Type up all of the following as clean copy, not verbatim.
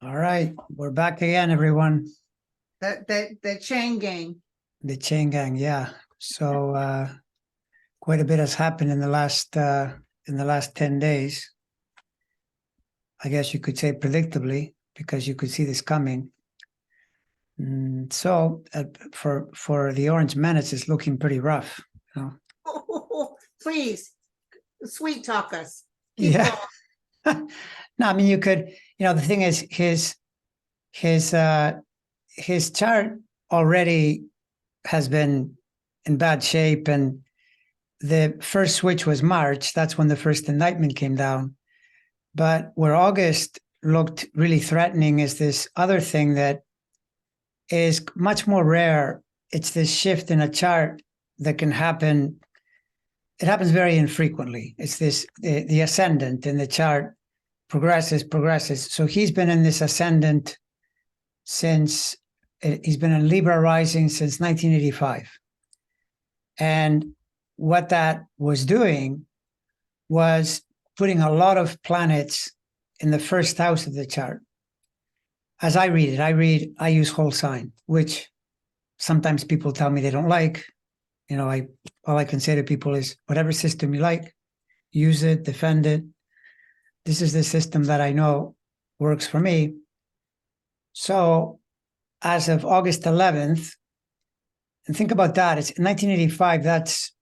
All right, we're back again, everyone. The chain gang. The chain gang, yeah. So quite a bit has happened in the last 10 days. I guess you could say predictably, because you could see this coming. So for the Orange Menace, it's looking pretty rough. You know? Please, sweet talk us. Yeah. No, I mean you could. The thing is, his chart already has been in bad shape, and the first switch was March. That's when the first indictment came down. But where August looked really threatening is this other thing that is much more rare. It's this shift in a chart that can happen. It happens very infrequently. It's the ascendant in the chart progresses. So he's been in this ascendant he's been in Libra rising since 1985. And what that was doing was putting a lot of planets in the first house of the chart. As I read it, I use whole sign, which sometimes people tell me they don't like. All I can say to people is whatever system you like, use it, defend it. This is the system that I know works for me. So as of August 11th, and think about that, it's 1985, that's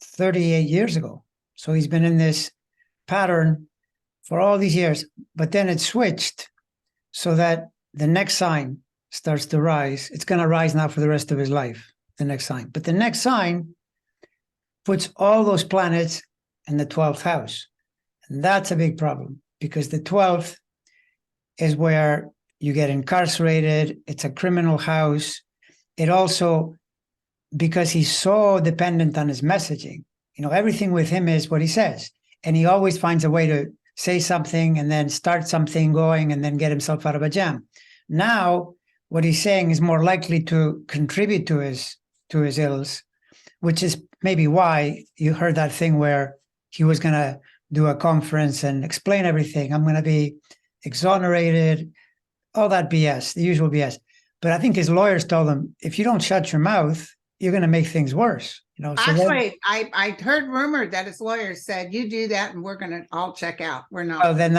38 years ago. So he's been in this pattern for all these years, but then it switched so that the next sign starts to rise. It's going to rise now for the rest of his life, the next sign. But the next sign puts all those planets in the 12th house. And that's a big problem because the 12th is where you get incarcerated. It's a criminal house. It also, because he's so dependent on his messaging, everything with him is what he says. And he always finds a way to say something and then start something going and then get himself out of a jam. Now, what he's saying is more likely to contribute to his ills, which is maybe why you heard that thing where he was going to do a conference and explain everything. I'm going to be exonerated, all that BS, the usual BS. But I think his lawyers told him, if you don't shut your mouth, you're going to make things worse. So actually, I heard rumored that his lawyers said, you do that and we're going to all check out. We're not. Well, then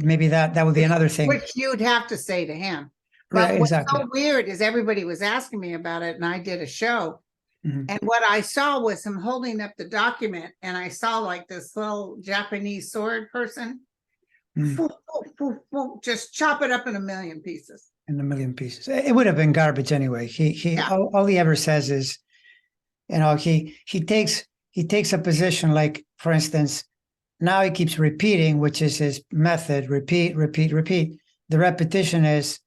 maybe that would be another thing. Which you'd have to say to him. But right, exactly. What's so weird is everybody was asking me about it and I did a show. Mm-hmm. And what I saw was him holding up the document and I saw like this little Japanese sword person just chop it up in a million pieces. It would have been garbage anyway. All he ever says is, he takes a position like, for instance, now he keeps repeating, which is his method, repeat. The repetition is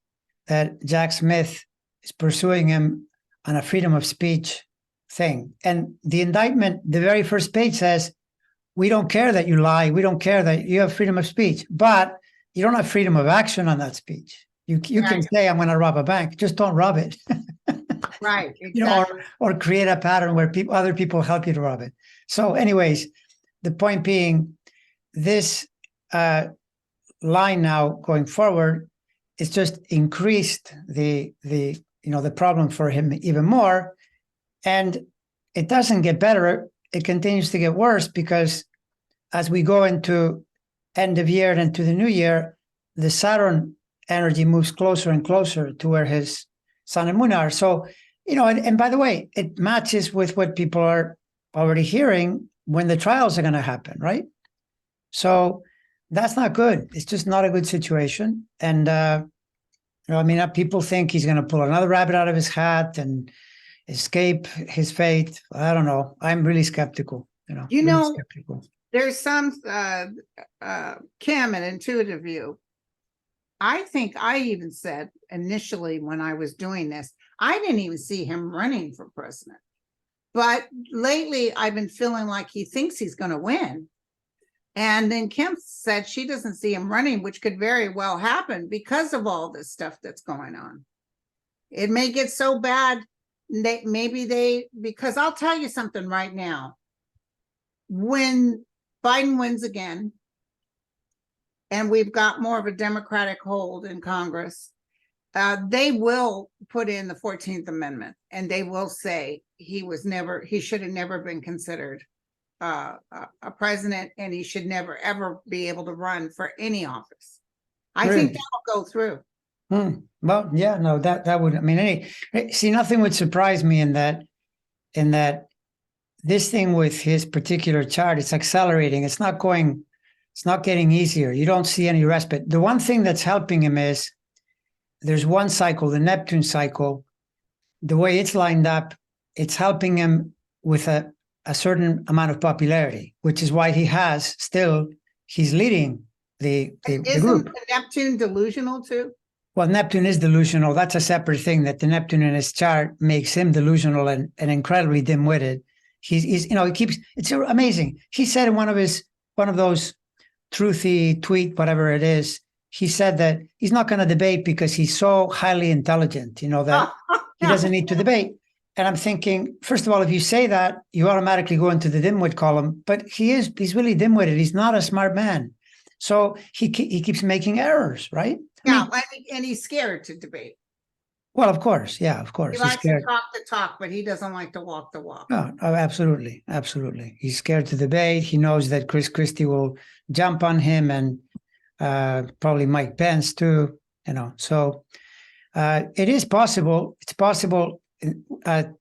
that Jack Smith is pursuing him on a freedom of speech thing. And the indictment, the very first page says, we don't care that you lie. We don't care that you have freedom of speech, but you don't have freedom of action on that speech. You can say, I'm going to rob a bank. Just don't rob it. Right. Exactly. Or create a pattern where other people help you to rob it. So anyways, the point being, this line now going forward, it's just increased the problem for him even more. And it doesn't get better. It continues to get worse because as we go into end of year and into the new year, the Saturn energy moves closer and closer to where his sun and moon are. So, and by the way, it matches with what people are already hearing when the trials are going to happen, right? So that's not good. It's just not a good situation. And, people think he's going to pull another rabbit out of his hat and escape his fate. I don't know. I'm really skeptical. Skeptical. There's some Kim, an intuitive view. I think I even said initially when I was doing this, I didn't even see him running for president. But lately I've been feeling like he thinks he's going to win. And then Kim said she doesn't see him running, which could very well happen because of all this stuff that's going on. It may get so bad. Because I'll tell you something right now. When Biden wins again, and we've got more of a Democratic hold in Congress, they will put in the 14th Amendment, and they will say he should have never been considered a president, and he should never, ever be able to run for any office. I think that will go through. Well, yeah, no, that would, I mean, see, nothing would surprise me in that this thing with his particular chart, it's accelerating. It's not getting easier. You don't see any respite. The one thing that's helping him is there's one cycle, the Neptune cycle, the way it's lined up, it's helping him with a certain amount of popularity, which is why he's leading the group. Isn't Neptune delusional too? Well, Neptune is delusional. That's a separate thing, that the Neptune in his chart makes him delusional and incredibly dim-witted. He's it's amazing. He said in one of those truthy tweet, whatever it is, he said that he's not going to debate because he's so highly intelligent, that he doesn't need to debate. And I'm thinking, first of all, if you say that, you automatically go into the dimwit column, but he's really dim-witted. He's not a smart man. So he keeps making errors, right? Yeah, and he's scared to debate. Well, of course. Yeah, of course. He likes to talk the talk, but he doesn't like to walk the walk. Oh, absolutely. Absolutely. He's scared to debate. He knows that Chris Christie will jump on him, and probably Mike Pence too, So it is possible. It's possible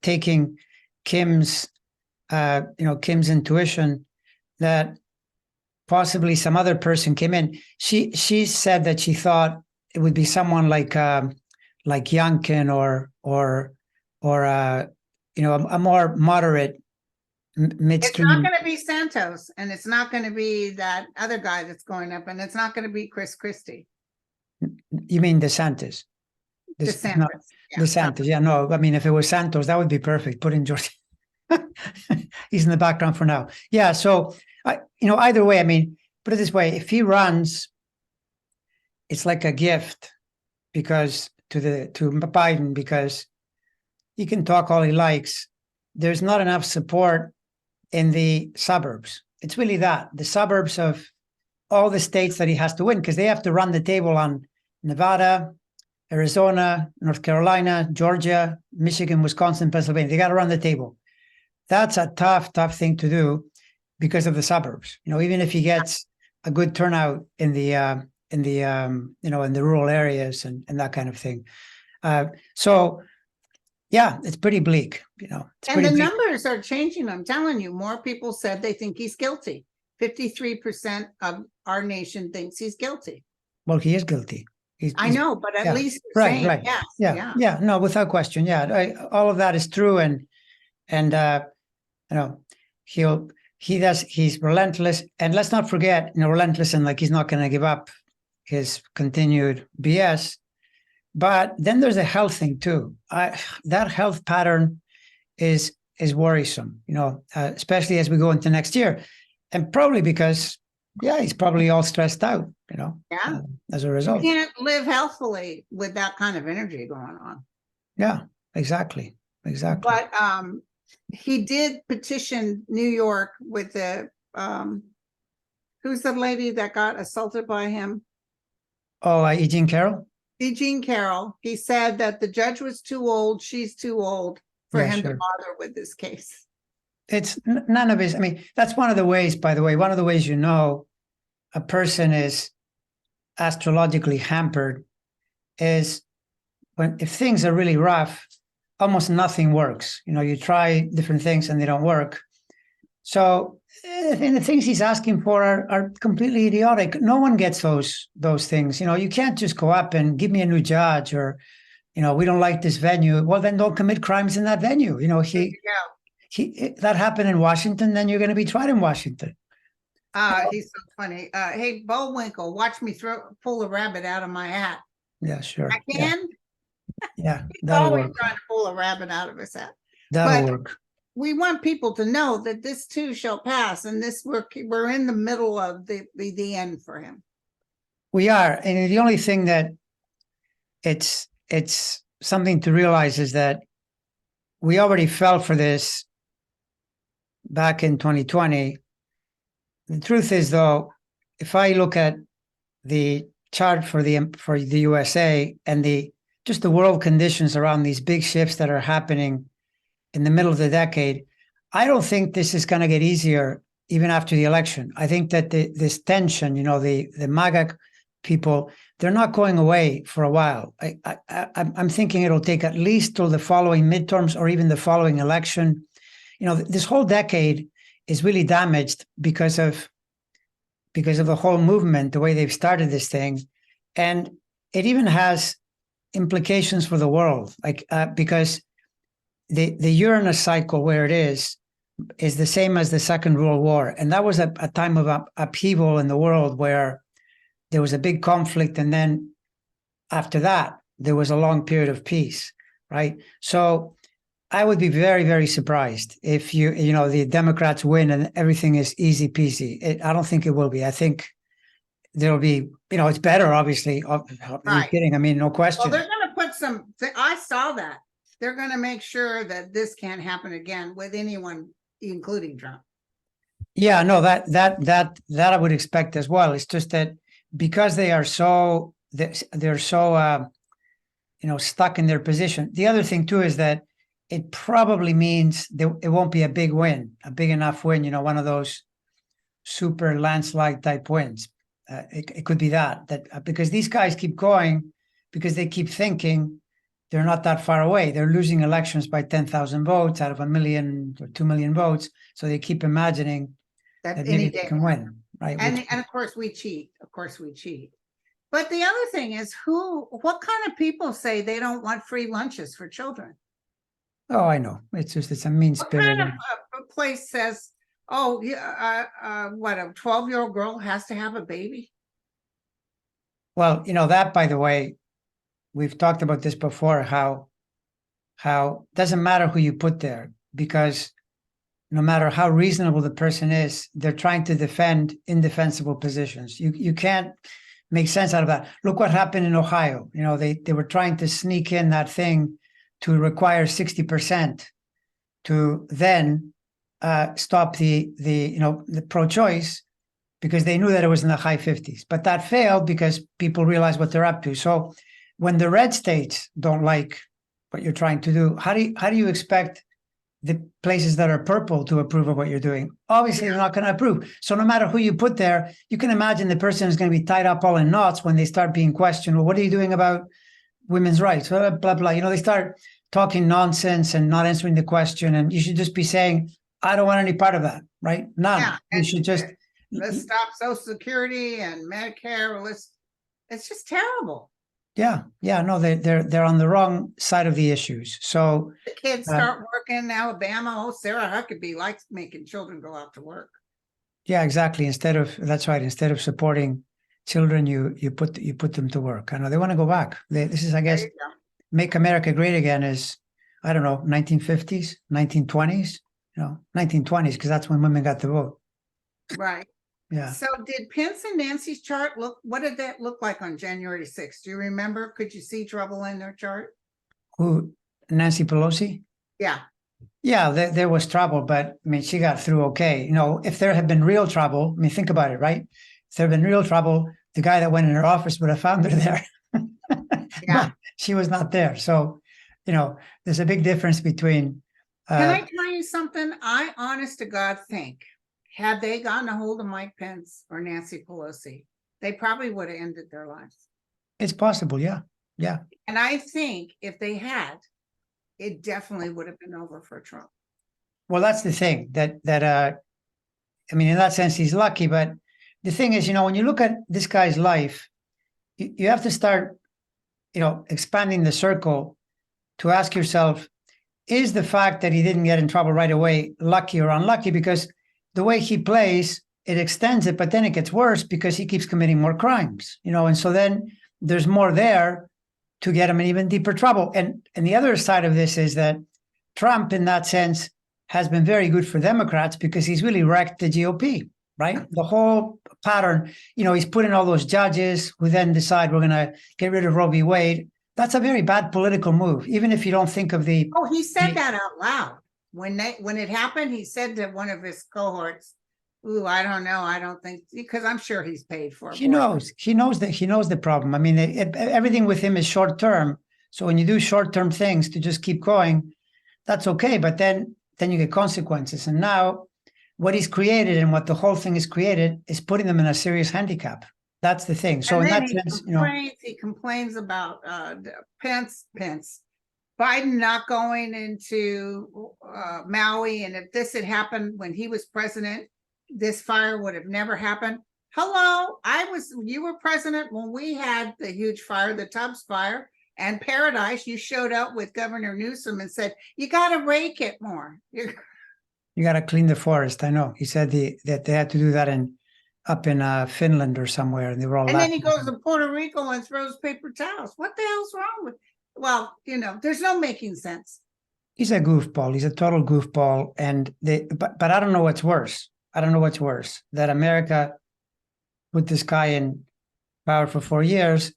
taking Kim's intuition that possibly some other person came in. She said that she thought it would be someone like Youngkin or a more moderate midstream. It's not going to be Santos, and it's not going to be that other guy that's going up, and it's not going to be Chris Christie. You mean DeSantis? DeSantis. Yeah, no. I mean, if it was Santos, that would be perfect. Put in George. He's in the background for now. Yeah. So, either way, I mean, put it this way: if he runs, it's like a gift to Biden, because he can talk all he likes. There's not enough support in the suburbs. It's really the suburbs of all the states that he has to win, because they have to run the table on Nevada, Arizona, North Carolina, Georgia, Michigan, Wisconsin, Pennsylvania. They got to run the table. That's a tough thing to do because of the suburbs. Even if he gets a good turnout in the rural areas and that kind of thing. So yeah, it's pretty bleak, And the numbers are changing. I'm telling you, more people said they think he's guilty. 53% of our nation thinks he's guilty. Well, he is guilty. I know, but at least right. Yes, yeah, no, without question. Yeah, all of that is true, and he's relentless, and let's not forget, relentless, and he's not going to give up his continued BS. But then there's a health thing too. That health pattern is worrisome, especially as we go into next year, and probably because he's probably all stressed out, as a result. You can't live healthfully with that kind of energy going on. Yeah, exactly. But he did petition New York with the who's the lady that got assaulted by him? Oh, E. Jean Carroll? E. Jean Carroll. He said that the judge was too old, she's too old for him to bother with this case. It's none of his. I mean, that's one of the ways, by the way, a person is astrologically hampered is if things are really rough, almost nothing works. You try different things and they don't work. So, and the things he's asking for are completely idiotic. No one gets those things. You can't just go up and give me a new judge, or, we don't like this venue. Well, then don't commit crimes in that venue. That happened in Washington, then you're going to be tried in Washington. He's so funny. Hey, Bullwinkle, watch me pull a rabbit out of my hat. Yeah, sure. I can. Yeah, He's always trying to pull a rabbit out of his hat. That'll work. We want people to know that this too shall pass, and we're in the middle of the end for him. We are, and the only thing that it's something to realize is that we already fell for this back in 2020. The truth is, though, if I look at the chart for the USA and just the world conditions around these big shifts that are happening in the middle of the decade, I don't think this is going to get easier even after the election. I think that this tension, the MAGA people, they're not going away for a while. I'm thinking it'll take at least till the following midterms or even the following election. This whole decade is really damaged because of the whole movement, the way they've started this thing. And it even has implications for the world, because the Uranus cycle where it is the same as the Second World War. And that was a time of upheaval in the world where there was a big conflict. And then after that, there was a long period of peace, right? So I would be very, very surprised if the Democrats win and everything is easy peasy. I don't think it will be. I think there'll be, it's better, obviously. Are you kidding? I mean, no question. Well, they're going to put I saw that. They're going to make sure that this can't happen again with anyone, including Trump. Yeah, no, that I would expect as well. It's just that because they're so stuck in their position. The other thing too is that it probably means it won't be a big enough win, one of those super landslide type wins. It could be that because these guys keep going because they keep thinking they're not that far away. They're losing elections by 10,000 votes out of 1 million or 2 million votes. So they keep imagining that maybe they can win, right? And of course we cheat. But the other thing is what kind of people say they don't want free lunches for children? Oh, I know. It's a mean spirit. What kind of a place says, oh, yeah, what, a 12-year-old girl has to have a baby? Well, that, by the way, we've talked about this before, how doesn't matter who you put there, because no matter how reasonable the person is, they're trying to defend indefensible positions. You can't make sense out of that. Look what happened in Ohio. They were trying to sneak in that thing to require 60% to then stop the pro-choice, because they knew that it was in the high 50s. But that failed because people realized what they're up to. So when the red states don't like what you're trying to do, how do you expect the places that are purple to approve of what you're doing? Obviously, they're not going to approve. So no matter who you put there, you can imagine the person is going to be tied up all in knots when they start being questioned. Well, what are you doing about women's rights? Blah, blah, blah. They start talking nonsense and not answering the question. And you should just be saying, I don't want any part of that, right? None. Yeah, you should just... Let's stop Social Security and Medicare. It's just terrible. Yeah, no, they're on the wrong side of the issues. So the kids start working in Alabama. Oh, Sarah Huckabee likes making children go out to work. Yeah, exactly. Instead of supporting children, you put them to work. I know they want to go back. This is, I guess, Make America Great Again is, I don't know, 1950s, 1920s, 1920s, because that's when women got the vote. Right. Yeah. So did Pence and Nancy's chart what did that look like on January 6th? Do you remember? Could you see trouble in their chart? Who, Nancy Pelosi? Yeah. Yeah, there was trouble, but I mean, she got through okay. If there had been real trouble, I mean, think about it, right? If there had been real trouble, the guy that went in her office would have found her there. Yeah. But she was not there. So, there's a big difference between... Can I tell you something? I, honest to God, think had they gotten a hold of Mike Pence or Nancy Pelosi, they probably would have ended their lives. It's possible, yeah. And I think if they had, it definitely would have been over for Trump. Well, that's the thing that I mean, in that sense, he's lucky. But the thing is, when you look at this guy's life, you have to start, expanding the circle to ask yourself, is the fact that he didn't get in trouble right away lucky or unlucky? Because the way he plays, it extends it, but then it gets worse because he keeps committing more crimes, and so then there's more there to get him in even deeper trouble. And the other side of this is that Trump, in that sense, has been very good for Democrats because he's really wrecked the GOP, right? The whole pattern, he's put in all those judges who then decide we're going to get rid of Roe v. Wade. That's a very bad political move, even if you don't think of the... Oh, he said that out loud. When it happened, he said to one of his cohorts, Ooh, I don't know. I don't think, because I'm sure he's paid for He abortion. knows. He knows the problem. I mean, everything with him is short term. So when you do short term things to just keep going, that's okay. But then you get consequences. And now, what he's created and what the whole thing is created is putting them in a serious handicap. That's the thing. So And in then that sense, you know, he complains about Pence, Biden not going into Maui. And if this had happened when he was president, this fire would have never happened. Hello, you were president when we had the huge fire, the Tubbs fire and Paradise. You showed up with Governor Newsom and said, you got to rake it more. you got to clean the forest. I know. He said that they had to do that up in Finland or somewhere, and they were all. And then he goes to Puerto Rico and throws paper towels. What the hell's wrong with? Well, there's no making sense. He's a goofball. He's a total goofball, and but I don't know what's worse. I don't know what's worse, that America put this guy in power for 4 years,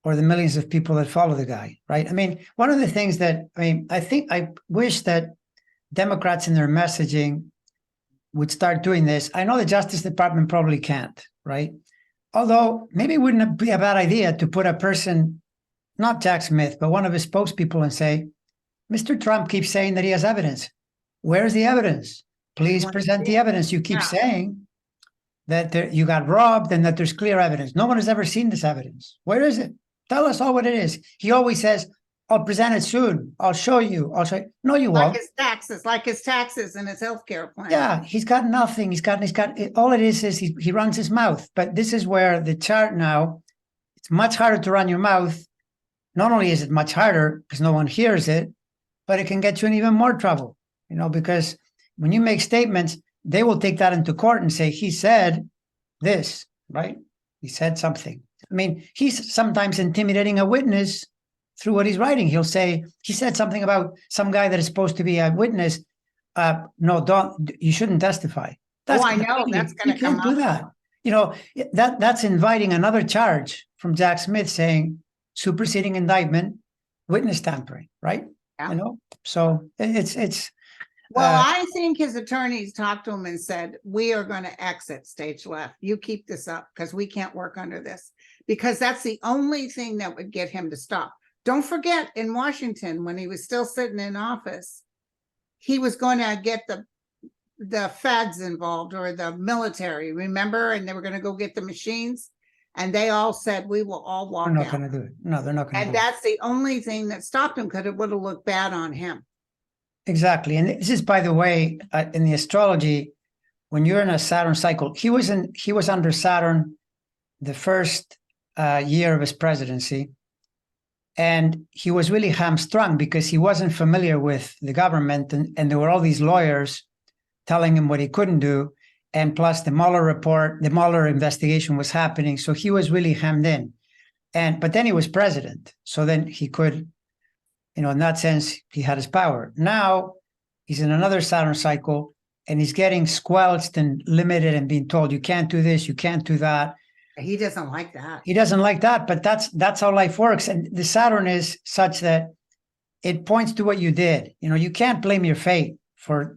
or the millions of people that follow the guy, right? I mean, one of the things that, I wish that Democrats in their messaging would start doing this. I know the Justice Department probably can't, right? Although maybe it wouldn't be a bad idea to put a person, not Jack Smith, but one of his spokespeople, and say, Mr. Trump keeps saying that he has evidence. Where's the evidence? Please present the evidence. You keep saying that you got robbed and that there's clear evidence. No one has ever seen this evidence. Where is it? Tell us all what it is. He always says, I'll present it soon. I'll show you. I'll show you. No, you won't. Like his taxes and his healthcare plan. Yeah, he's got nothing. He's got all it is he runs his mouth. But this is where the chart now, it's much harder to run your mouth. Not only is it much harder because no one hears it, but it can get you in even more trouble, because when you make statements, they will take that into court and say, he said this, right? He said something. I mean, he's sometimes intimidating a witness through what he's writing. He'll say, he said something about some guy that is supposed to be a witness. No, you shouldn't testify. I know that's going to come up. Do that. That's inviting another charge from Jack Smith saying superseding indictment, witness tampering, right? Yeah. So it's. Well, I think his attorneys talked to him and said, we are going to exit stage left. You keep this up because we can't work under this, because that's the only thing that would get him to stop. Don't forget, in Washington, when he was still sitting in office, he was going to get the feds involved, or the military, remember? And they were going to go get the machines. And they all said, we will all walk out. They're not going to do it. No, they're not going to do it. And that's the only thing that stopped him, because it would have looked bad on him. Exactly. And this is, by the way, in the astrology, when you're in a Saturn cycle, he was under Saturn the first year of his presidency. And he was really hamstrung because he wasn't familiar with the government. And there were all these lawyers telling him what he couldn't do. And plus the Mueller investigation was happening. So he was really hemmed in. But then he was president. So then he could, in that sense, he had his power. Now he's in another Saturn cycle, and he's getting squelched and limited and being told, you can't do this, you can't do that. He doesn't like that. He doesn't like that, but that's how life works. And the Saturn is such that it points to what you did. You can't blame your fate for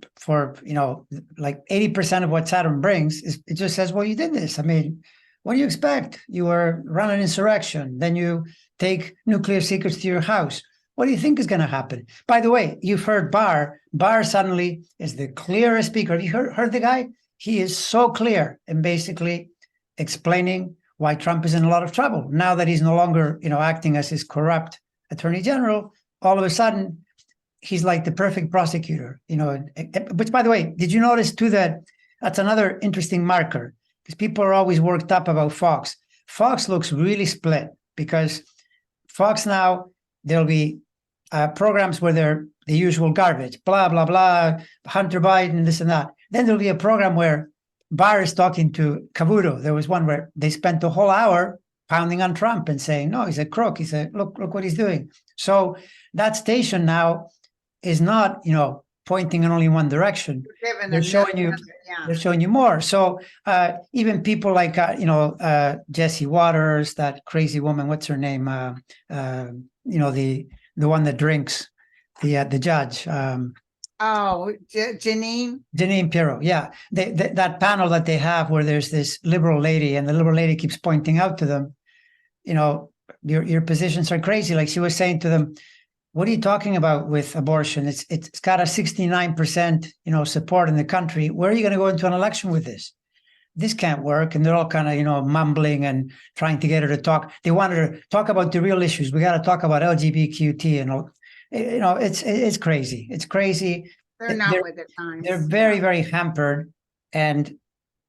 like 80% of what Saturn brings. It just says, well, you did this. I mean, what do you expect? You were running an insurrection. Then you take nuclear secrets to your house. What do you think is going to happen? By the way, you've heard Barr. Barr suddenly is the clearest speaker. Have you heard the guy? He is so clear and basically explaining why Trump is in a lot of trouble. Now that he's no longer, acting as his corrupt attorney general, all of a sudden, he's like the perfect prosecutor, Which, by the way, did you notice too that that's another interesting marker? Because people are always worked up about Fox. Fox looks really split, because Fox now, there'll be programs where they're the usual garbage, blah, blah, blah, Hunter Biden, this and that. Then there'll be a program where Barr is talking to Cavuto. There was one where they spent the whole hour pounding on Trump and saying, no, he's a crook. He said, look what he's doing. So that station now is not, pointing in only one direction. They're showing you more. So even people like, Jesse Waters, that crazy woman, what's her name? The one that drinks, the judge. Oh, Janine. Janine Pirro, yeah. That panel that they have where there's this liberal lady and the liberal lady keeps pointing out to them, you know, your positions are crazy. Like she was saying to them, what are you talking about with abortion? It's got a 69%, support in the country. Where are you going to go into an election with this? This can't work. And they're all kind of, mumbling and trying to get her to talk. They wanted her to talk about the real issues. We got to talk about LGBTQT and all. It's crazy. It's crazy. They're not with the times. They're very, very hampered. And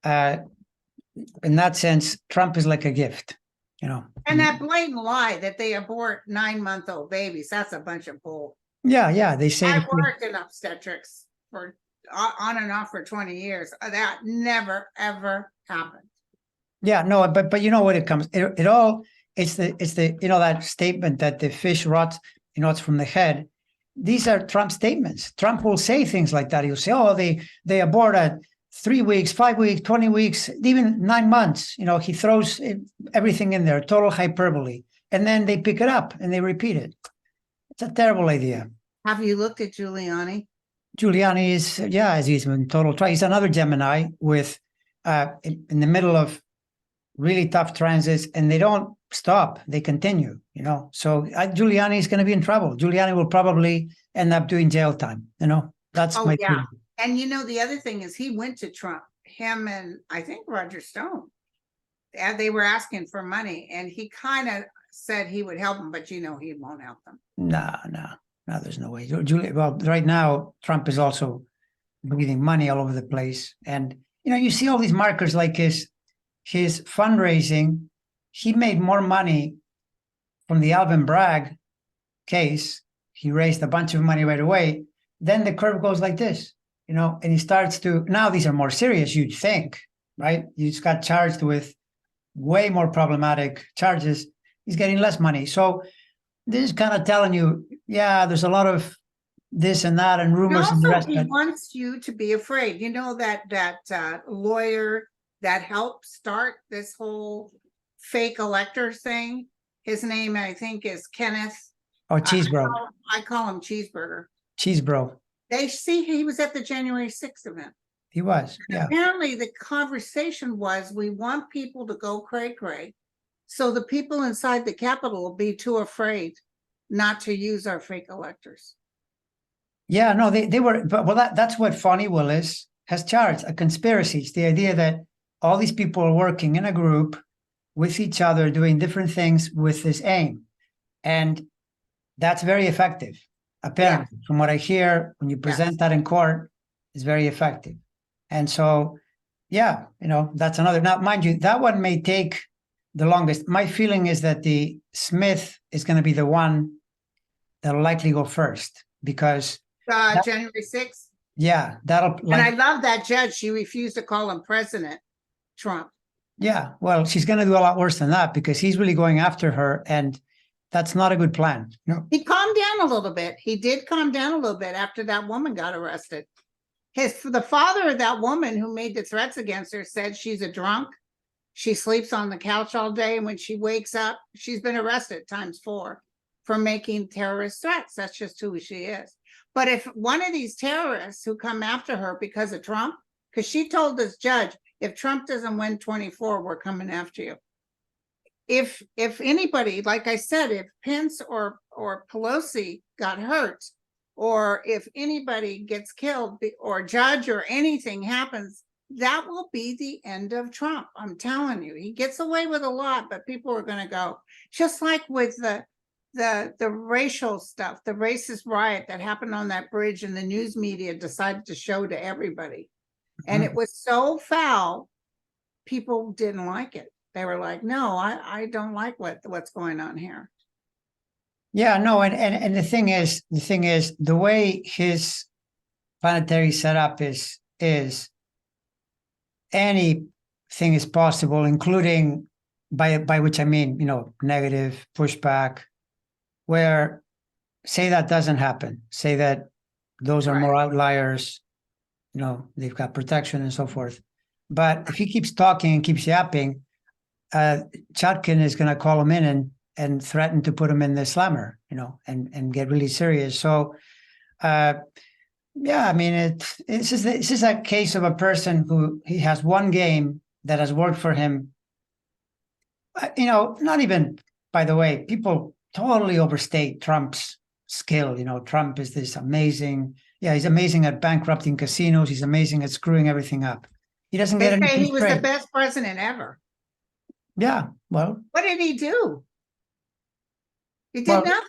in that sense, Trump is like a gift, And that blatant lie that they abort 9-month-old babies, that's a bunch of bull. Yeah. They say I worked in obstetrics for on and off for 20 years. That never, ever happened. Yeah, no, but you know what it comes, it all, it's the, that statement that the fish rots, it's from the head. These are Trump statements. Trump will say things like that. He'll say, oh, they abort at 3 weeks, 5 weeks, 20 weeks, even 9 months. He throws everything in there, total hyperbole. And then they pick it up and they repeat it. It's a terrible idea. Have you looked at Giuliani? Giuliani is, as he's in total try. He's another Gemini with in the middle of really tough transits, and they don't stop. They continue, So Giuliani is going to be in trouble. Giuliani will probably end up doing jail time. That's my yeah. And the other thing is he went to Trump, him and I think Roger Stone. And they were asking for money, and he kind of said he would help them, but he won't help them. No, there's no way. Well, right now, Trump is also breathing money all over the place. And, you see all these markers like his fundraising. He made more money from the Alvin Bragg case. He raised a bunch of money right away. Then the curve goes like this, and he starts to, now these are more serious, you'd think, right? You just got charged with way more problematic charges. He's getting less money. So this is kind of telling you, there's a lot of this and that and rumors. And and the rest. He wants you to be afraid. That lawyer that helped start this whole fake elector thing. His name, I think, is Kenneth. Oh, Cheesebro. I call him Cheeseburger. Cheesebro. They see he was at the January 6th event. He was, yeah. Apparently, the conversation was, we want people to go cray-cray, so the people inside the Capitol will be too afraid not to use our fake electors. Yeah, no, they were, but that's what Fonnie Willis has charged, a conspiracy. It's the idea that all these people are working in a group with each other, doing different things with this aim. And that's very effective. Apparently, from what I hear, when you present that in court, it's very effective. And so, that's another. Now, mind you, that one may take the longest. My feeling is that the Smith is going to be the one that'll likely go first, because January 6th. Yeah, that'll. And I love that judge. She refused to call him President Trump. Yeah, well, she's going to do a lot worse than that, because he's really going after her, and that's not a good plan. No. He calmed down a little bit. He did calm down a little bit after that woman got arrested. The father of that woman who made the threats against her said she's a drunk. She sleeps on the couch all day, and when she wakes up, she's been arrested ×4 for making terrorist threats. That's just who she is. But if one of these terrorists who come after her because of Trump, because she told this judge, if Trump doesn't win 24, we're coming after you. If anybody, like I said, if Pence or Pelosi got hurt, or if anybody gets killed, or judge or anything happens, that will be the end of Trump. I'm telling you, he gets away with a lot, but people are going to go, just like with the racial stuff, the racist riot that happened on that bridge, and the news media decided to show to everybody. And it was so foul, people didn't like it. They were like, no, I don't like what's going on here. Yeah, no, and the thing is, the way his planetary setup is anything is possible, including by which I mean, negative pushback, where say that doesn't happen, say that those are more outliers, they've got protection and so forth. But if he keeps talking and keeps yapping, Chutkin is going to call him in and threaten to put him in the slammer, and get really serious. So Yeah, I mean, this is a case of a person who he has one game that has worked for him. Not even, by the way, people totally overstate Trump's skill. Trump is this amazing. Yeah, he's amazing at bankrupting casinos. He's amazing at screwing everything up. He doesn't They get say anything he was the straight. best president ever. Yeah, well, What did he do? He did well, nothing.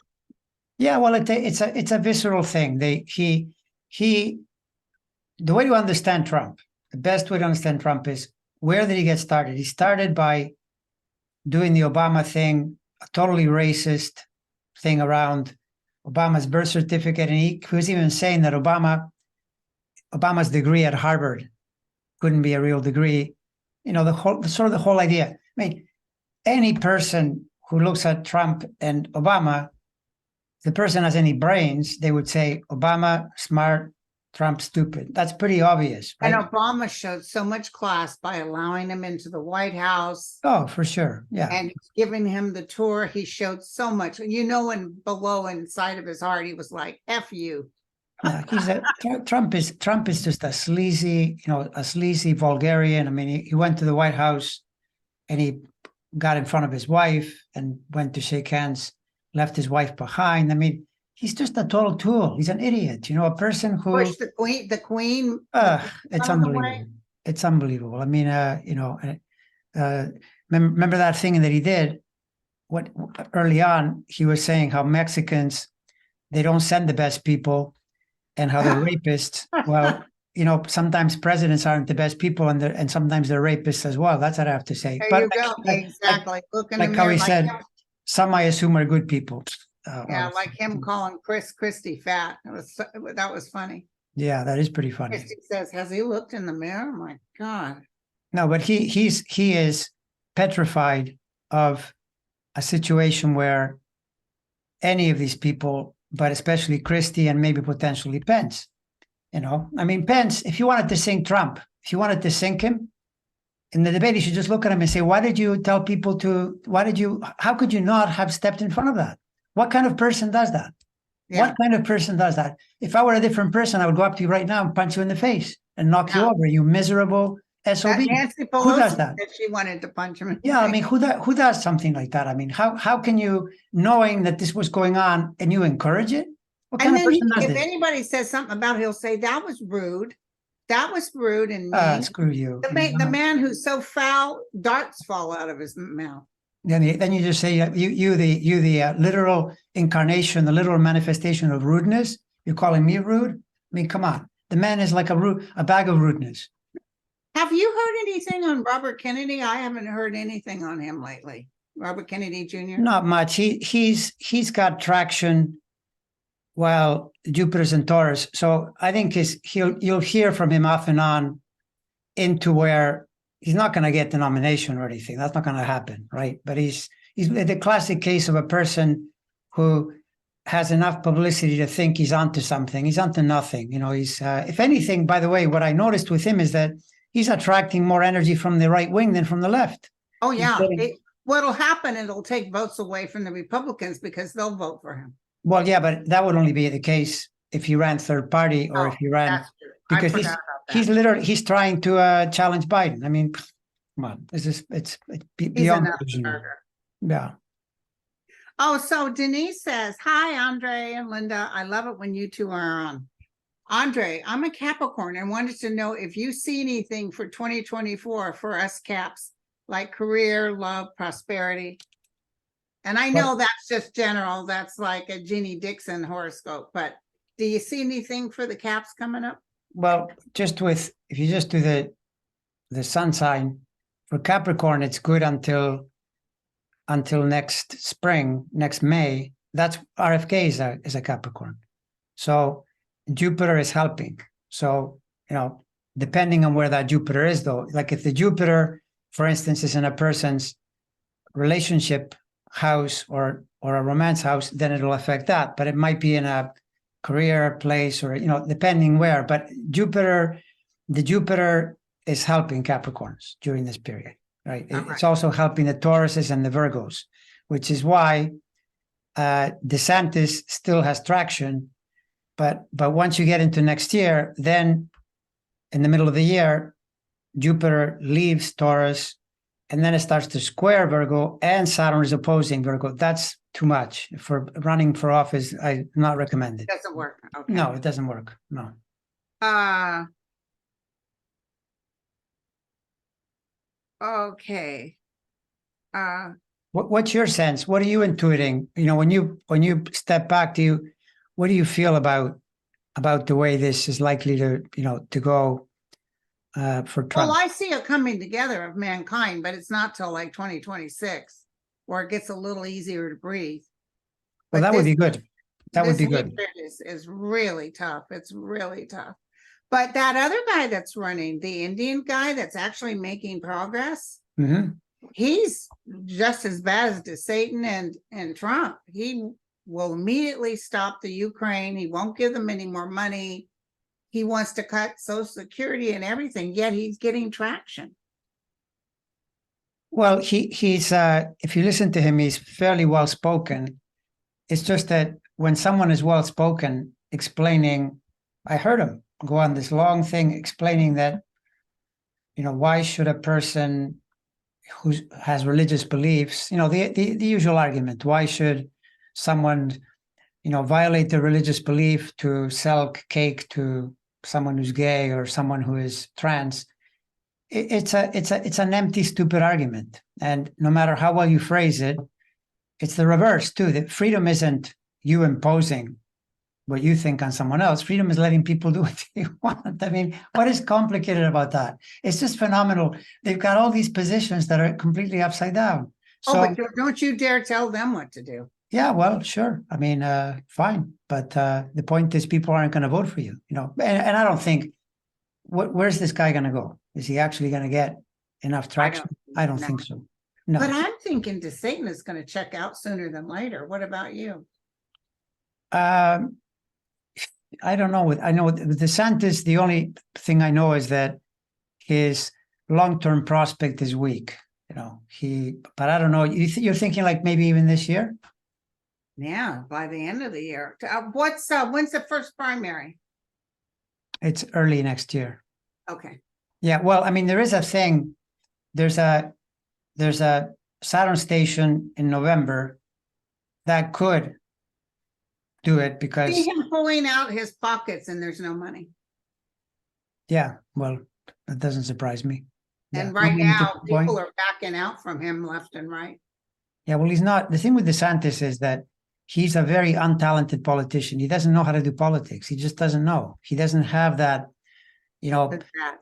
yeah, well, it's a visceral thing. He the way to understand Trump, the best way to understand Trump is, where did he get started? He started by doing the Obama thing, a totally racist thing around Obama's birth certificate, and he was even saying that Obama's degree at Harvard couldn't be a real degree. The whole idea. I mean, any person who looks at Trump and Obama, if the person has any brains, they would say Obama smart, Trump stupid. That's pretty obvious, And right? Obama showed so much class by allowing him into the White House Oh, for sure. Yeah. and giving him the tour. He showed so much. And below inside of his heart, he was like, F you. Yeah, Trump is just a sleazy vulgarian. I mean, he went to the White House and he got in front of his wife and went to shake hands, left his wife behind. I mean, he's just a total tool. He's an idiot. A person who Pushed the queen. it's out of the way. unbelievable. It's unbelievable. I mean, remember that thing that he did? What early on he was saying how Mexicans, they don't send the best people, and how they're rapists. Well, sometimes presidents aren't the best people, and sometimes they're rapists as well. That's what I have to say. There But you go. Exactly. Look in the like how mirror he like said, him. some I assume are good people. Yeah, like him calling Chris Christie fat. That was funny. Yeah, that is pretty funny. Christie says, "Has he looked in the mirror?" I'm like, God. No, but he is petrified of a situation where any of these people, but especially Christie and maybe potentially Pence. I mean, Pence, if you wanted to sink Trump, if you wanted to sink him in the debate, you should just look at him and say, how could you not have stepped in front of that? What kind of person does that? Yeah. What kind of person does that? If I were a different person, I would go up to you right now and punch you in the face and knock you over, you miserable SOB. Nancy Pelosi Who does that? said she wanted to punch him. Yeah, I mean, who does something like that? I mean, how can you, knowing that this was going on, and you encourage it? What kind And of then person does if this? anybody says something about it, he'll say, that was rude. That was rude and mean. Screw you. The man who's so foul, darts fall out of his mouth. Then you just say, you the literal incarnation, the literal manifestation of rudeness. You're calling me rude? I mean, come on. The man is like a bag of rudeness. Have you heard anything on Robert Kennedy? I haven't heard anything on him lately. Robert Kennedy Jr. Not much. He's got traction. Well, Jupiter's in Taurus, so I think you'll hear from him off and on into where he's not going to get the nomination or anything. That's not going to happen, right? But he's the classic case of a person who has enough publicity to think he's onto something. He's onto nothing. He's if anything. By the way, what I noticed with him is that he's attracting more energy from the right wing than from the left. Oh yeah. What'll happen? It'll take votes away from the Republicans because they'll vote for him. Well, yeah, but that would only be the case if he ran third party or if he ran, because he's trying to challenge Biden. I mean, come on, it's beyond delusional. Yeah. Oh, so Denise says, "Hi, Andre and Linda. I love it when you two are on." Andre, I'm a Capricorn and wanted to know if you see anything for 2024 for us Caps, like career, love, prosperity. And I know that's just general. That's like a Jeannie Dixon horoscope. But do you see anything for the Caps coming up? Well, if you just do the sun sign for Capricorn, it's good until next spring, next May. That's RFK is a Capricorn. So Jupiter is helping. So, depending on where that Jupiter is, though, like if the Jupiter, for instance, is in a person's relationship house or a romance house, then it'll affect that. But it might be in a career place or, depending where. But the Jupiter is helping Capricorns during this period, right? It's also helping the Tauruses and the Virgos, which is why DeSantis still has traction. but once you get into next year, then in the middle of the year, Jupiter leaves Taurus, and then it starts to square Virgo, and Saturn is opposing Virgo. That's too much for running for office. I not recommend it. Doesn't work. Okay. No, it doesn't work. No. Okay. What's your sense? What are you intuiting? You know, when you step back, what do you feel about the way this is likely to, to go for Trump? Well, I see a coming together of mankind, but it's not till like 2026 where it gets a little easier to breathe. Well, that would be good. That would be good. Is really tough. It's really tough. But that other guy that's running, the Indian guy that's actually making progress, he's just as bad as Satan and Trump. He will immediately stop the Ukraine. He won't give them any more money. He wants to cut Social Security and everything, yet he's getting traction. Well, he's if you listen to him, he's fairly well spoken. It's just that when someone is well spoken, explaining, I heard him go on this long thing explaining that, why should a person who has religious beliefs, the usual argument, why should someone, violate their religious belief to sell cake to someone who's gay or someone who is trans? It's an empty, stupid argument. And no matter how well you phrase it, it's the reverse too. That freedom isn't you imposing what you think on someone else. Freedom is letting people do what they want. I mean, what is complicated about that? It's just phenomenal. They've got all these positions that are completely upside down. So, but don't you dare tell them what to do. Yeah, well, sure. I mean, fine. But the point is people aren't going to vote for you, and I don't think, where's this guy going to go? Is he actually going to get enough traction? I don't think so. No. But I'm thinking Satan is going to check out sooner than later. What about you? I don't know. I know with DeSantis, the only thing I know is that his long-term prospect is weak. But I don't know. You're thinking like maybe even this year? Yeah, by the end of the year. When's the first primary? It's early next year. Okay. Yeah. Well, I mean, there is a thing. There's a Saturn station in November that could do it because see him pulling out his pockets and there's no money. Yeah, well, that doesn't surprise me. And right now, people are backing out from him left and right. Yeah, well, he's not. The thing with DeSantis is that he's a very untalented politician. He doesn't know how to do politics. He just doesn't know. He doesn't have that,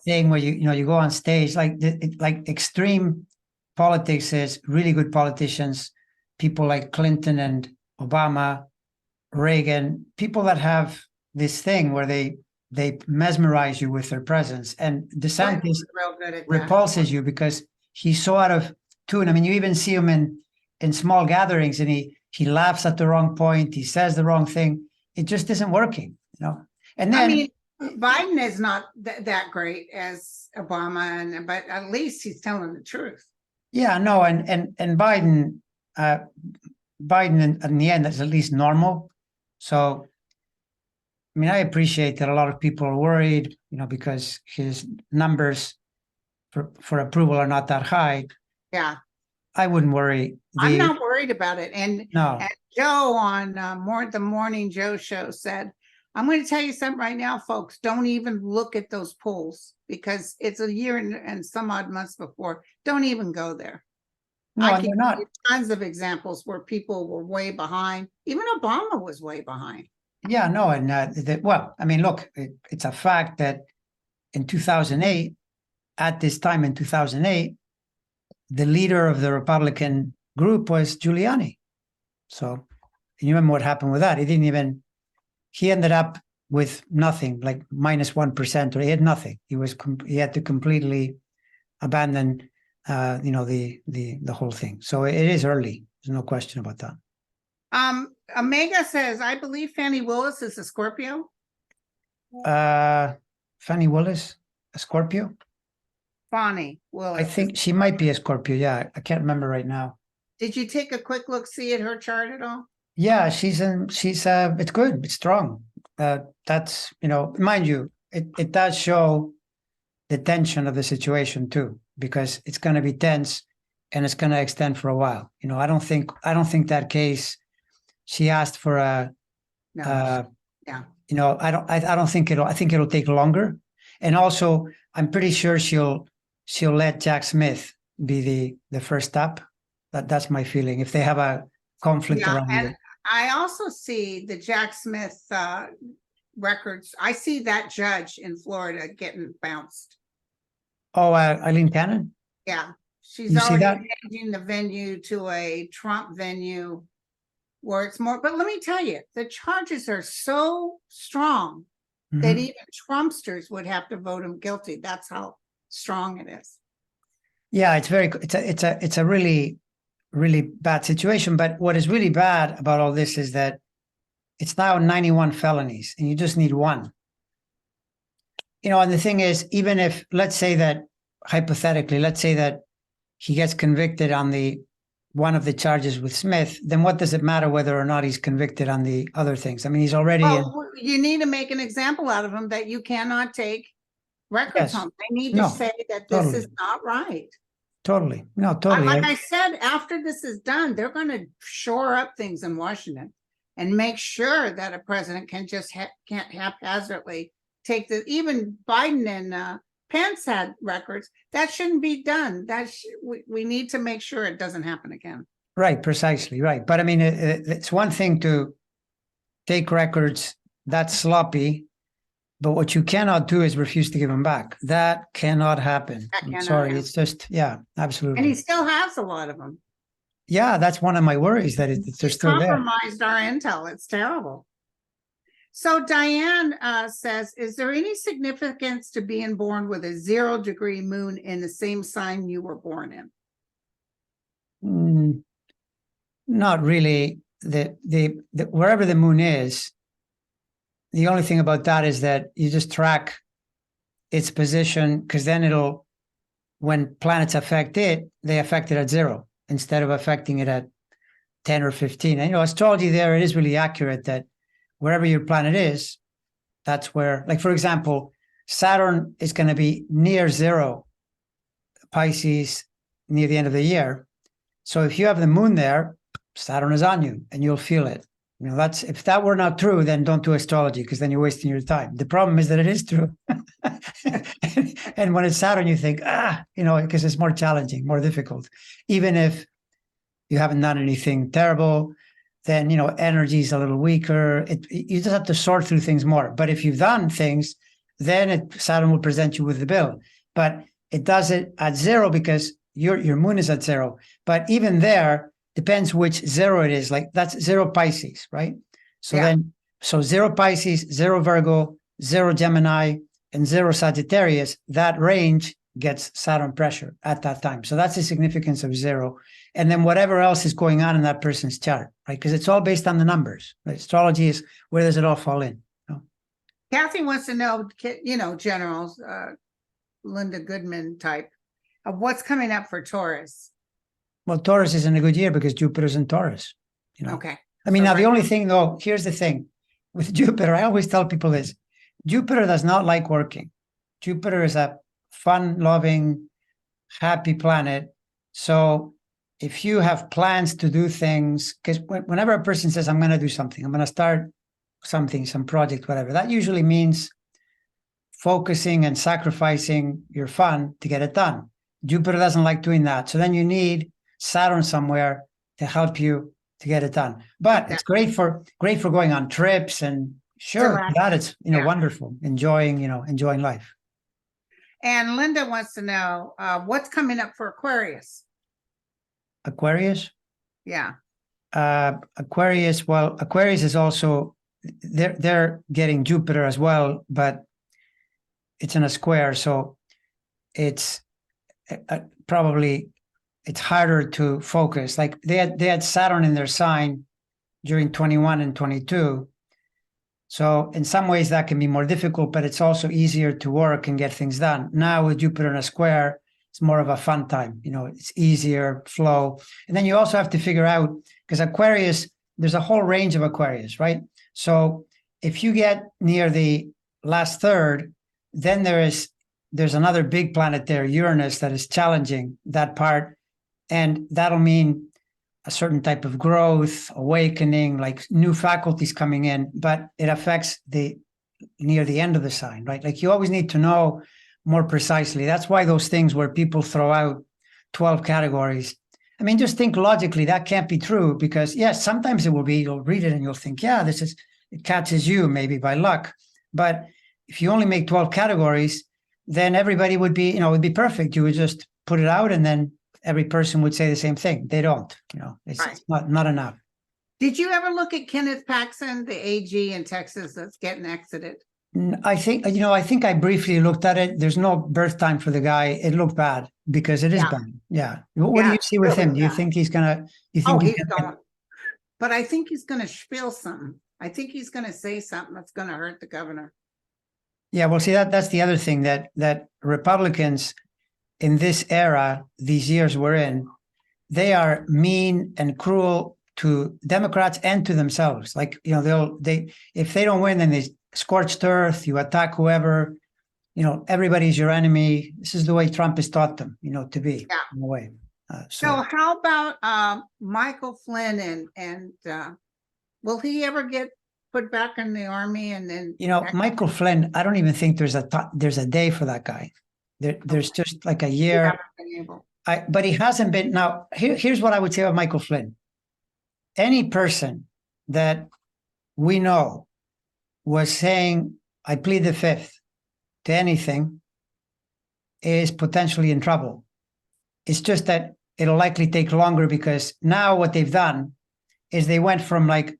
thing where you go on stage like extreme politics is really good politicians, people like Clinton and Obama, Reagan, people that have this thing where they mesmerize you with their presence. And DeSantis repulses you because he's so out of tune. I mean, you even see him in small gatherings and he laughs at the wrong point. He says the wrong thing. It just isn't working, And then, I mean, Biden is not that great as Obama, but at least he's telling the truth. Yeah, no, and Biden in the end is at least normal. So, I mean, I appreciate that a lot of people are worried, because his numbers for approval are not that high. Yeah. I wouldn't worry. I'm not worried about it. And Joe on the Morning Joe show said, I'm going to tell you something right now, folks. Don't even look at those polls because it's a year and some odd months before. Don't even go there. No, I can they're not. give you tons of examples where people were way behind. Even Obama was way behind. Yeah, no, and well, I mean, look, it's a fact that in 2008, at this time in 2008, the leader of the Republican group was Giuliani. So you remember what happened with that? He ended up with nothing, like minus 1%, or he had nothing. He had to completely abandon, the whole thing. So it is early. There's no question about that. Omega says, I believe Fannie Willis is a Scorpio. Fannie Willis, a Scorpio? Fannie Willis. I think she might be a Scorpio. Yeah, I can't remember right now. Did you take a quick look, see at her chart at all? Yeah, it's good. It's strong. That's, mind you, it does show the tension of the situation too, because it's going to be tense and it's going to extend for a while. I don't think that case, she asked for a, No, yeah, I don't think I think it'll take longer. And also I'm pretty sure she'll let Jack Smith be the first step. That's my feeling. If they have a conflict yeah, around and it. I also see the Jack Smith records. I see that judge in Florida getting bounced. Oh, Eileen Cannon? Yeah, she's You see already that? changing the venue to a Trump venue where it's more, but let me tell you, the charges are so strong that Mhm. even Trumpsters would have to vote him guilty. That's how strong it is. Yeah, it's a really, really bad situation. But what is really bad about all this is that it's now 91 felonies and you just need one. And the thing is, even if, let's say that, hypothetically, let's say that he gets convicted on the one of the charges with Smith, then what does it matter whether or not he's convicted on the other things? I mean, he's already in. Well, you need to make an example out of him that you cannot take records Yes. home. They need to No, say that this totally. is not right. Totally. No, totally. Like I said, after this is done, they're going to shore up things in Washington and make sure that a president can just can't haphazardly take the, even Biden and Pence had records. That shouldn't be done. We need to make sure it doesn't happen again. Right, precisely, right. But I mean, it's one thing to take records that's sloppy, but what you cannot do is refuse to give them back. That cannot happen. That I'm cannot sorry. happen. It's just, yeah, And absolutely. he still has a lot of them. Yeah, that's one of my worries, that they're He's still there. compromised our intel. It's terrible. So Diane says, is there any significance to being born with a 0-degree moon in the same sign you were born in? Not really. Wherever the moon is, the only thing about that is that you just track its position, because then when planets affect it, they affect it at 0 instead of affecting it at 10 or 15. And astrology there, it is really accurate that wherever your planet is, that's where, like, for example, Saturn is going to be near 0 Pisces near the end of the year. So if you have the moon there, Saturn is on you and you'll feel it. That's, if that were not true, then don't do astrology, because then you're wasting your time. The problem is that it is true. And when it's Saturn, you think, because it's more challenging, more difficult. Even if you haven't done anything terrible, then, energy is a little weaker. You just have to sort through things more. But if you've done things, then Saturn will present you with the bill. But it does it at 0 because your moon is at 0. But even there, depends which 0 it is. Like, that's 0 Pisces, right? So Yeah. So 0 Pisces, 0 Virgo, 0 Gemini, and 0 Sagittarius, that range gets Saturn pressure at that time. So that's the significance of 0. And then whatever else is going on in that person's chart, right? Because it's all based on the numbers. Right? Astrology is, where does it all fall in? Kathy wants to know, generals, Linda Goodman type, of what's coming up for Taurus. Well, Taurus is in a good year because Jupiter's in Taurus. Okay. I mean, So now the only thing, though, here's the thing with Jupiter. I always tell people this: Jupiter does not like working. Jupiter is a fun-loving, happy planet. So if you have plans to do things, because whenever a person says, I'm going to do something, I'm going to start something, some project, whatever, that usually means focusing and sacrificing your fun to get it done. Jupiter doesn't like doing that. So then you need Saturn somewhere to help you to get it done. But it's great for going on trips, and sure, that it's wonderful, enjoying life. And Linda wants to know what's coming up for Aquarius. Aquarius? Yeah. Aquarius, well, Aquarius is also, they're getting Jupiter as well, but it's in a square, so it's probably, it's harder to focus. Like they had Saturn in their sign during 21 and 22. So in some ways that can be more difficult, but it's also easier to work and get things done. Now with Jupiter in a square, it's more of a fun time. It's easier flow. And then you also have to figure out, because Aquarius, there's a whole range of Aquarius, right? So if you get near the last third, then there's another big planet there, Uranus, that is challenging that part. And that'll mean a certain type of growth, awakening, like new faculties coming in, but it affects near the end of the sign, right? Like you always need to know more precisely. That's why those things where people throw out 12 categories, I mean, just think logically, that can't be true, because yes, sometimes it will be, you'll read it and you'll think, yeah, it catches you maybe by luck. But if you only make 12 categories, then everybody would be, it'd be perfect. You would just put it out and then every person would say the same thing. They don't, it's not enough. Did you ever look at Kenneth Paxson, the AG in Texas that's getting exited? I think I briefly looked at it. There's no birth time for the guy. It looked bad because it is bad. Yeah. What do you see with him? Do you think he's gonna? He's gonna. But I think he's gonna spiel something. I think he's gonna say something that's gonna hurt the governor. Yeah. Well, see, that's the other thing, that Republicans in this era, these years we're in, they are mean and cruel to Democrats and to themselves. Like, if they don't win, then they scorched earth, you attack whoever, everybody's your enemy. This is the way Trump has taught them, to be, in a way. So how about Michael Flynn and will he ever get put back in the army? And then Michael Flynn, I don't even think there's a day for that guy. There's just like a year. But he hasn't been. Now, here's what I would say about Michael Flynn. Any person that we know was saying, I plead the fifth to anything, is potentially in trouble. It's just that it'll likely take longer, because now what they've done is they went from when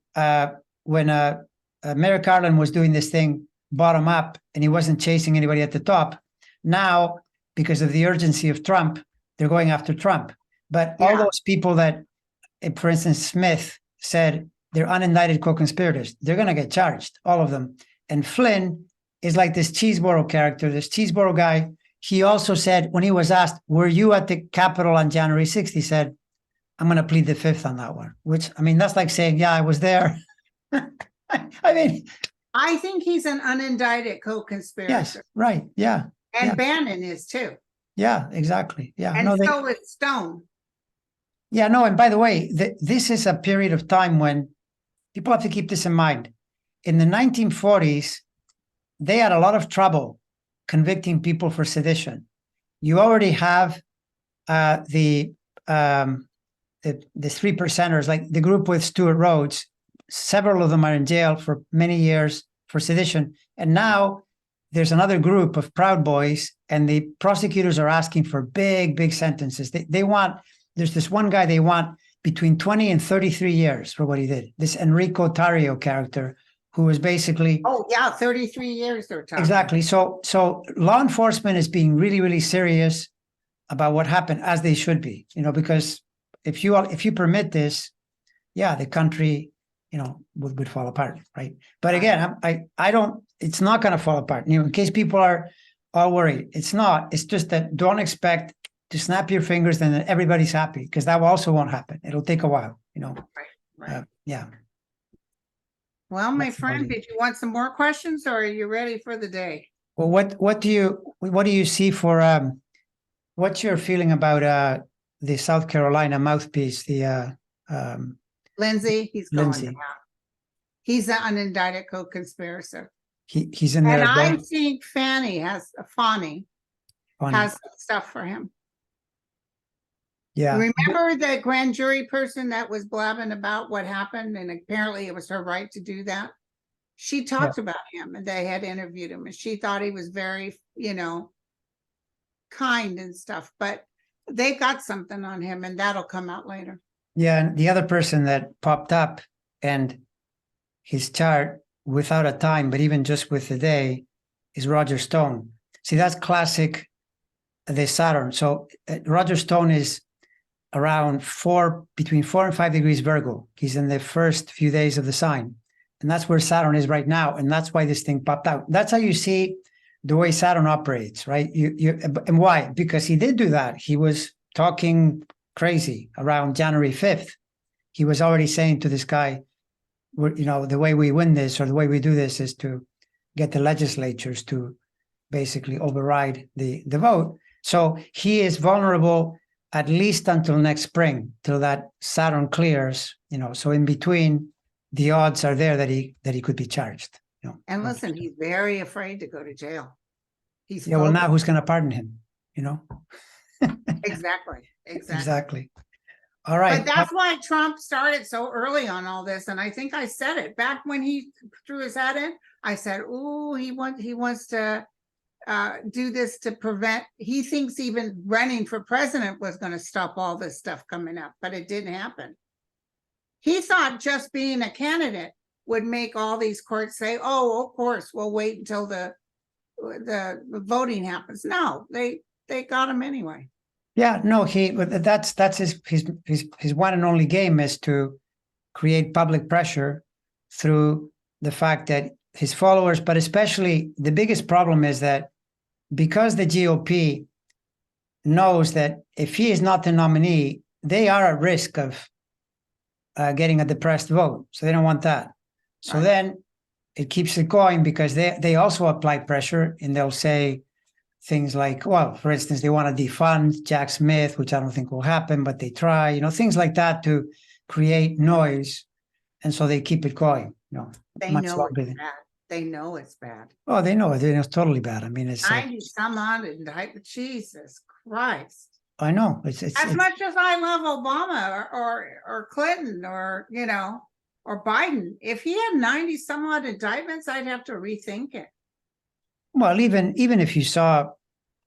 Merrick Garland was doing this thing bottom up and he wasn't chasing anybody at the top. Now, because of the urgency of Trump, they're going after Trump. But all those people that, for instance, Smith said they're unindicted co-conspirators, they're going to get charged, all of them. And Flynn is like this Cheeseboro character, this Cheeseboro guy. He also said, when he was asked, were you at the Capitol on January 6th? He said, I'm going to plead the fifth on that one, which, I mean, that's like saying, yeah, I was there. I think he's an unindicted co-conspirator. Yes, right. Yeah. And Bannon is too. Yeah, exactly. Yeah. And so is Stone. Yeah, no. And by the way, this is a period of time when people have to keep this in mind. In the 1940s, they had a lot of trouble convicting people for sedition. You already have the 3%ers, like the group with Stuart Rhodes. Several of them are in jail for many years for sedition. And now there's another group of Proud Boys, and the prosecutors are asking for big, big sentences. They want, there's this one guy, they want between 20 and 33 years for what he did. This Enrico Tarrio character, who was basically... 33 years they're talking. Exactly. So law enforcement is being really, really serious about what happened, as they should be, because if you permit this, the country, would fall apart, right? But again, I don't, it's not going to fall apart. In case people are all worried, it's not. It's just that don't expect to snap your fingers and then everybody's happy, because that also won't happen. It'll take a while, Right. Yeah. Well, my friend, did you want some more questions, or are you ready for the day? Well, what do you see for what's your feeling about the South Carolina mouthpiece, the Lindsay? He's going Lindsay. out. He's an unindicted co-conspirator. He's in there. And I think Fanny has stuff for him. Yeah. Remember the grand jury person that was blabbing about what happened, and apparently it was her right to do that? She talked about him, and they had interviewed him, and she thought he was very, kind and stuff, but they got something on him, and that'll come out later. Yeah, and the other person that popped up, and his chart without a time, but even just with the day, is Roger Stone. See, that's classic, the Saturn. So Roger Stone is around between 4 and 5 degrees Virgo. He's in the first few days of the sign. And that's where Saturn is right now. And that's why this thing popped out. That's how you see the way Saturn operates, right? And why? Because he did do that. He was talking crazy around January 5th. He was already saying to this guy, the way we win this or the way we do this is to get the legislatures to basically override the vote. So he is vulnerable at least until next spring, till that Saturn clears. So in between, the odds are there that he could be charged. And listen, he's very afraid to go to jail. He's Yeah. Well, now who's going to pardon him? Exactly. All right. But that's why Trump started so early on all this. And I think I said it back when he threw his hat in. I said, "Ooh, he wants to do this to prevent." He thinks even running for president was going to stop all this stuff coming up, but it didn't happen. He thought just being a candidate would make all these courts say, "Oh, of course, we'll wait until the voting happens." No, they got him anyway. Yeah, no, that's his one and only game is to create public pressure through the fact that his followers, but especially the biggest problem is that because the GOP knows that if he is not the nominee, they are at risk of getting a depressed vote. So they don't want that. So right. Then it keeps it going because they also apply pressure, and they'll say things like, well, for instance, they want to defund Jack Smith, which I don't think will happen, but they try, things like that to create noise. And so they keep it going. They know it's bad. They know it's bad. Oh, they know it. It's totally bad. I mean, it's 90 some odd indictment. Jesus Christ. I know. It's as much as I love Obama or Clinton or Biden, if he had 90 some odd indictments, I'd have to rethink it. Well, even if you saw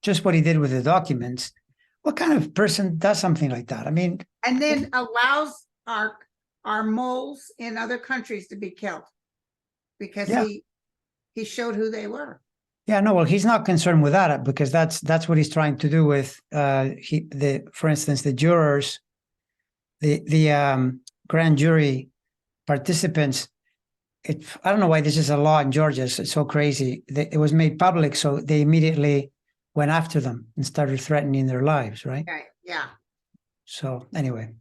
just what he did with the documents, what kind of person does something like that? I mean, and then allows our moles in other countries to be killed because he showed who they were. Yeah, no, well, he's not concerned with that because that's what he's trying to do with for instance, the jurors, the grand jury participants. I don't know why this is a law in Georgia. It's so crazy. It was made public, so they immediately went after them and started threatening their lives, right? Right. Yeah. So anyway.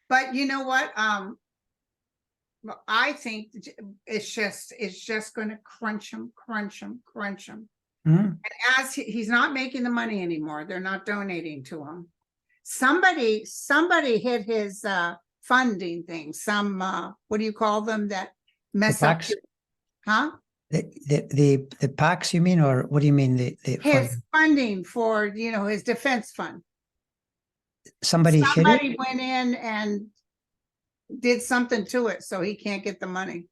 But you know what? I think it's just going to crunch him. Mm-hmm. And as he's not making the money anymore, they're not donating to him. Somebody hit his funding thing. Some what do you call them that mess up? Huh? The PACs, you mean, or what do you mean? His funding for his defense fund. Somebody went in and did something to it, so he can't get the money.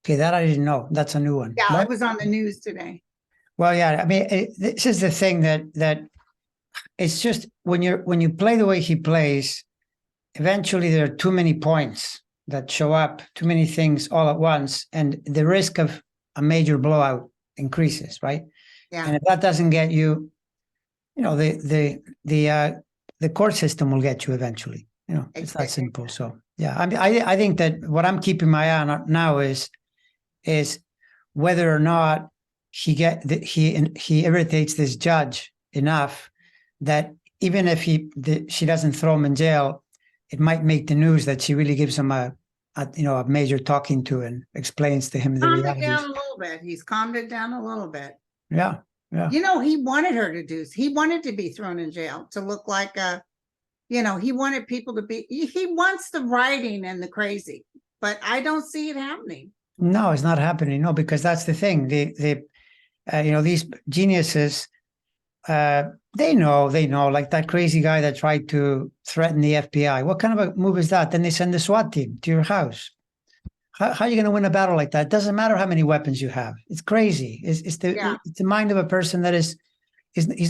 Okay, that I didn't know. That's a new one. Yeah, it was on the news today. Well, yeah, I mean, this is the thing that it's just when you play the way he plays, eventually there are too many points that show up, too many things all at once, and the risk of a major blowout increases, right? Yeah. And if that doesn't get you, the court system will get you eventually. It's that simple. So yeah, I think that what I'm keeping my eye on now is whether or not he irritates this judge enough that even if she doesn't throw him in jail, it might make the news that she really gives him a major talking to and explains to him the realities. Calmed it down a little bit. He's calmed it down a little bit. Yeah, yeah. He wanted her to do. He wanted to be thrown in jail to look like a. He wanted people to be. He wants the rioting and the crazy, but I don't see it happening. No, it's not happening. No, because that's the thing. These geniuses. They know, like that crazy guy that tried to threaten the FBI. What kind of a move is that? Then they send the SWAT team to your house. How are you going to win a battle like that? It doesn't matter how many weapons you have. It's crazy. It's the mind of a person that is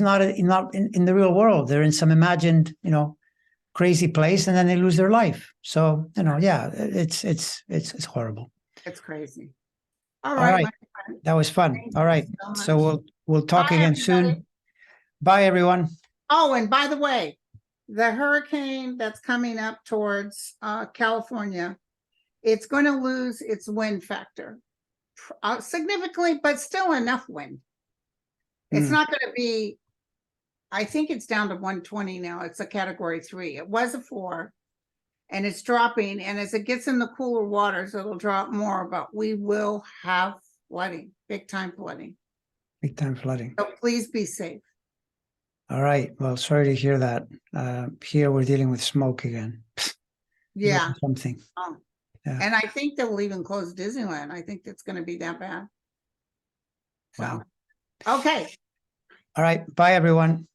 not in the real world. They're in some imagined, crazy place, and then they lose their life. So, it's horrible. It's crazy. All right. That was fun. All right. So we'll talk again soon. Bye, everyone. Oh, and by the way, the hurricane that's coming up towards California, it's going to lose its wind factor significantly, but still enough wind. It's not going to be, I think it's down to 120 now. It's a category 3. It was a 4. and it's dropping, and as it gets in the cooler waters, it'll drop more, but we will have flooding, big time flooding. Big time flooding. So please be safe. All right. Well, sorry to hear that. Here we're dealing with smoke again. Yeah. Something. Oh. Yeah. And I think they'll even close Disneyland. I think it's going to be that bad. So, Wow. okay. All right. Bye, everyone.